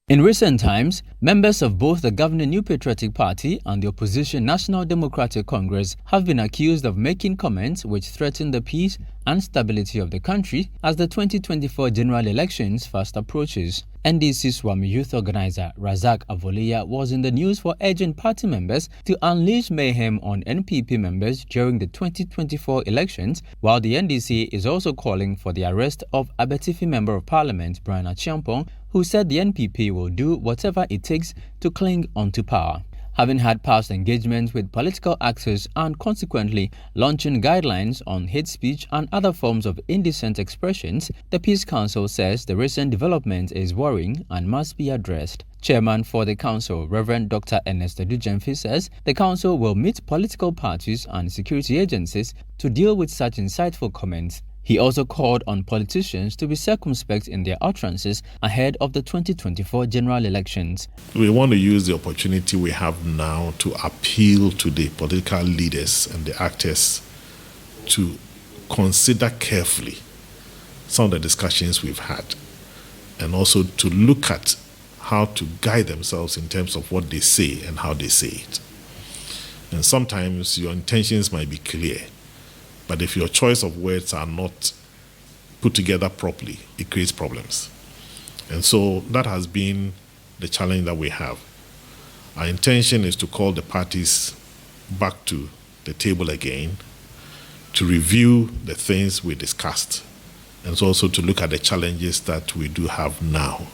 In recent times, members of both the governing New Patriotic Party and the opposition National Democratic Congress have been accused of making comments which threaten the peace and stability of the country as the 2024 general elections fast approaches. NDC Swami youth organizer Razak Avoliya was in the news for urging party members to unleash mayhem on NPP members during the 2024 elections, while the NDC is also calling for the arrest of Abetifi Member of Parliament Brian Achiampong, who said the NPP will do whatever it takes to cling onto power. Having had past engagements with political actors and consequently launching guidelines on hate speech and other forms of indecent expressions, the Peace Council says the recent development is worrying and must be addressed. Chairman for the Council, Reverend Dr. Ernest Adujemfi, says the Council will meet political parties and security agencies to deal with such inciteful comments. He also called on politicians to be circumspect in their utterances ahead of the 2024 general elections. We want to use the opportunity we have now to appeal to the political leaders and the actors to consider carefully some of the discussions we've had, and also to look at how to guide themselves in terms of what they say and how they say it. And sometimes your intentions might be clear, but if your choice of words are not put together properly, it creates problems. And so that has been the challenge that we have. Our intention is to call the parties back to the table again, to review the things we discussed, and also to look at the challenges that we do have now,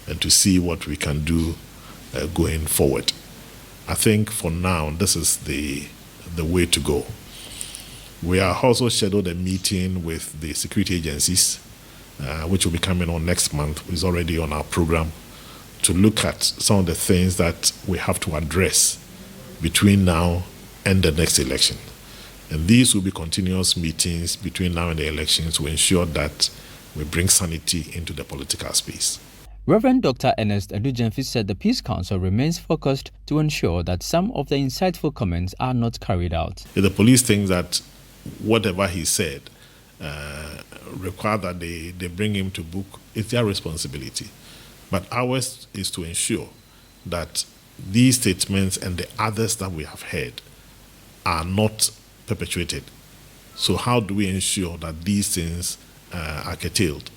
and to see what we can do going forward. I think for now, this is the way to go. We are also scheduled a meeting with the security agencies, which will be coming on next month. It's already on our program, to look at some of the things that we have to address between now and the next election. And these will be continuous meetings between now and the elections to ensure that we bring sanity into the political space. Reverend Dr. Ernest Adujemfi said the Peace Council remains focused to ensure that some of the insightful comments are not carried out. If the police think that whatever he said require that they bring him to book, it's their responsibility. But ours is to ensure that these statements and the others that we have heard are not perpetuated. So how do we ensure that these things are curtailed?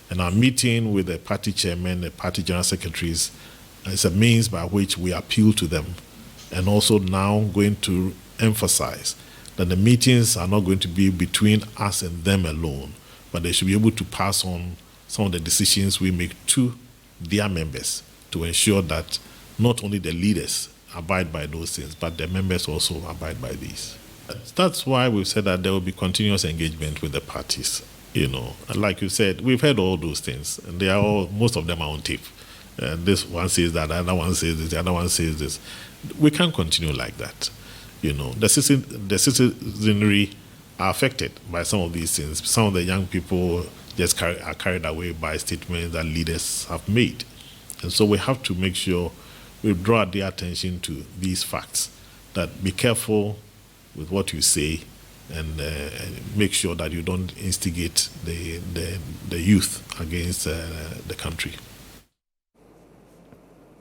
And our meeting with the party chairman, the party general secretaries, is a means by which we appeal to them, and also now going to emphasize that the meetings are not going to be between us and them alone, but they should be able to pass on some of the decisions we make to their members to ensure that not only the leaders abide by those things, but the members also abide by these. That's why we've said that there will be continuous engagement with the parties. You know, like you said, we've heard all those things, and they are all, most of them are on tape. This one says that, the other one says this, the other one says this. We can't continue like that. You know, the citizenry are affected by some of these things. Some of the young people just are carried away by statements that leaders have made. And so we have to make sure we draw their attention to these facts, that be careful with what you say, and make sure that you don't instigate the youth against the country.